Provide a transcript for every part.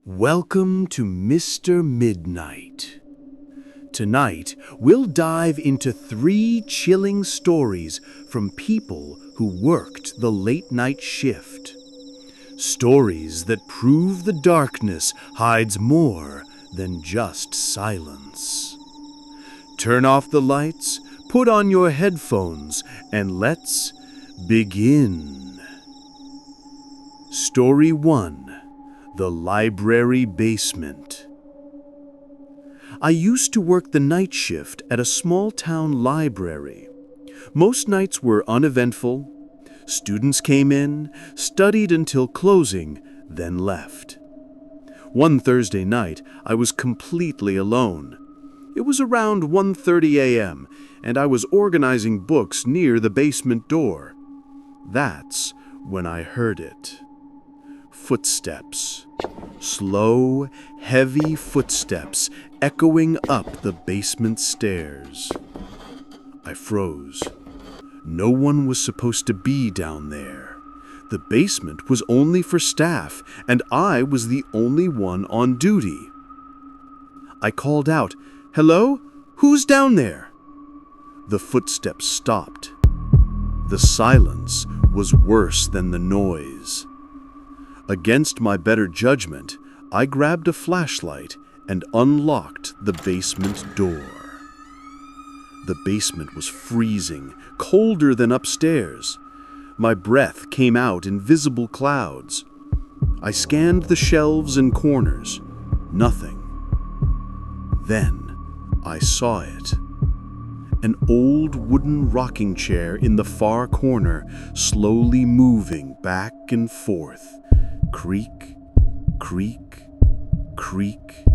Welcome to Mr. Midnight. Tonight, we'll dive into 3 chilling stories from people who worked the late-night shift. Stories that prove the darkness hides more than just silence. Turn off the lights, put on your headphones, and let's begin. Story 1. The library basement. I used to work the night shift at a small-town library. Most nights were uneventful. Students came in, studied until closing, then left. One Thursday night, I was completely alone. It was around 1:30 a.m., and I was organizing books near the basement door. That's when I heard it. Footsteps. Slow, heavy footsteps echoing up the basement stairs. I froze. No one was supposed to be down there. The basement was only for staff, and I was the only one on duty. I called out, "Hello? Who's down there?" The footsteps stopped. The silence was worse than the noise. Against my better judgment, I grabbed a flashlight and unlocked the basement door. The basement was freezing, colder than upstairs. My breath came out in visible clouds. I scanned the shelves and corners. Nothing. Then I saw it. An old wooden rocking chair in the far corner, slowly moving back and forth. Creak, creak, creak.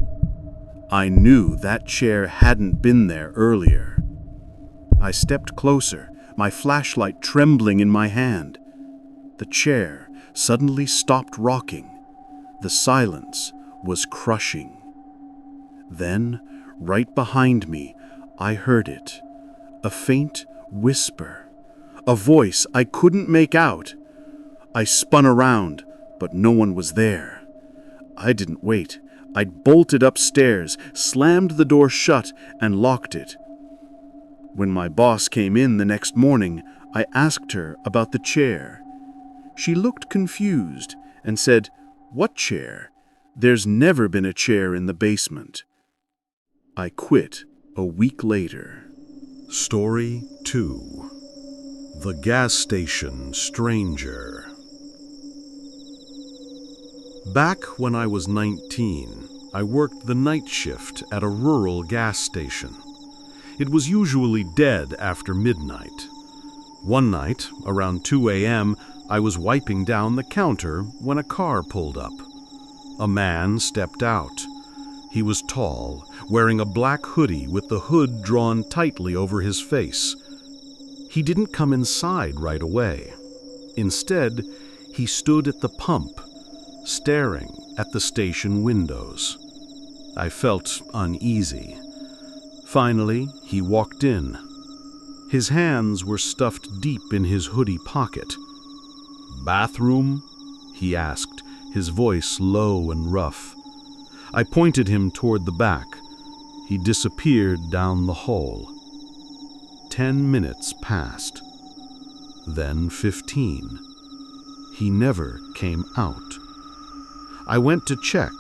I knew that chair hadn't been there earlier. I stepped closer, my flashlight trembling in my hand. The chair suddenly stopped rocking. The silence was crushing. Then, right behind me, I heard it. A faint whisper. A voice I couldn't make out. I spun around, but no one was there. I didn't wait. I bolted upstairs, slammed the door shut, and locked it. When my boss came in the next morning, I asked her about the chair. She looked confused and said, "What chair? There's never been a chair in the basement." I quit a week later. Story 2. The Gas Station Stranger. Back when I was 19, I worked the night shift at a rural gas station. It was usually dead after midnight. One night, around 2 a.m., I was wiping down the counter when a car pulled up. A man stepped out. He was tall, wearing a black hoodie with the hood drawn tightly over his face. He didn't come inside right away. Instead, he stood at the pump, staring at the station windows. I felt uneasy. Finally, he walked in. His hands were stuffed deep in his hoodie pocket. "Bathroom?" he asked, his voice low and rough. I pointed him toward the back. He disappeared down the hall. 10 minutes passed. Then 15. He never came out. I went to check.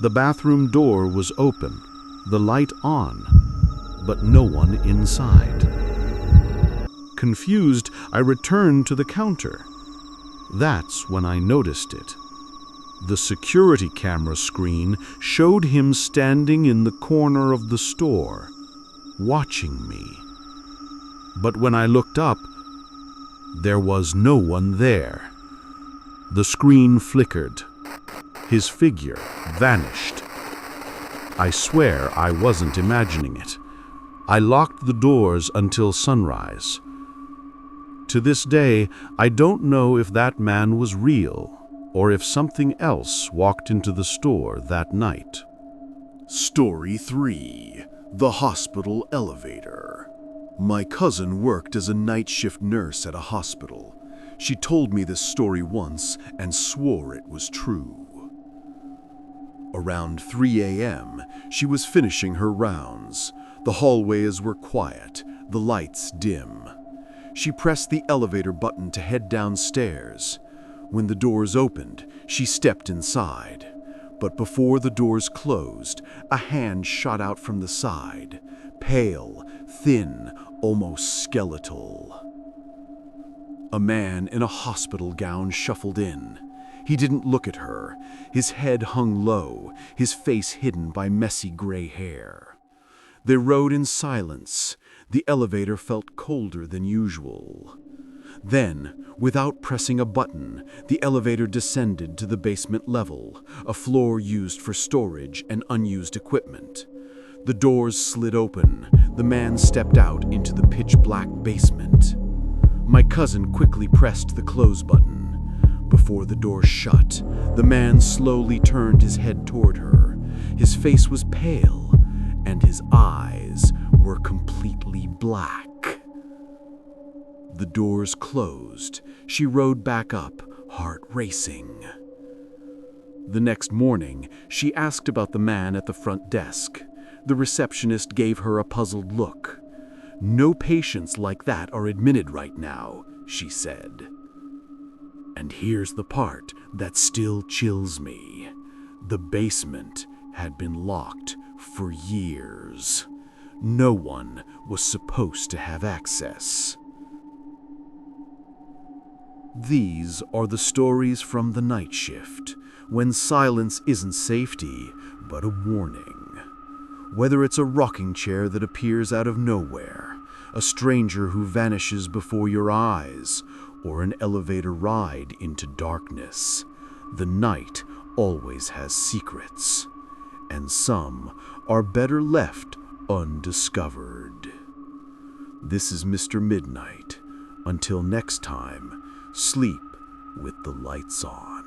The bathroom door was open, the light on, but no one inside. Confused, I returned to the counter. That's when I noticed it. The security camera screen showed him standing in the corner of the store, watching me. But when I looked up, there was no one there. The screen flickered. His figure vanished. I swear I wasn't imagining it. I locked the doors until sunrise. To this day, I don't know if that man was real or if something else walked into the store that night. Story 3. The hospital elevator. My cousin worked as a night shift nurse at a hospital. She told me this story once and swore it was true. Around 3 a.m., she was finishing her rounds. The hallways were quiet, the lights dim. She pressed the elevator button to head downstairs. When the doors opened, she stepped inside. But before the doors closed, a hand shot out from the side, pale, thin, almost skeletal. A man in a hospital gown shuffled in. He didn't look at her. His head hung low, his face hidden by messy gray hair. They rode in silence. The elevator felt colder than usual. Then, without pressing a button, the elevator descended to the basement level, a floor used for storage and unused equipment. The doors slid open. The man stepped out into the pitch-black basement. My cousin quickly pressed the close button. Before the door shut, the man slowly turned his head toward her. His face was pale, and his eyes were completely black. The doors closed. She rode back up, heart racing. The next morning, she asked about the man at the front desk. The receptionist gave her a puzzled look. "No patients like that are admitted right now," she said. And here's the part that still chills me. The basement had been locked for years. No one was supposed to have access. These are the stories from the night shift, when silence isn't safety, but a warning. Whether it's a rocking chair that appears out of nowhere, a stranger who vanishes before your eyes, or an elevator ride into darkness, the night always has secrets, and some are better left undiscovered. This is Mr. Midnight. Until next time, sleep with the lights on.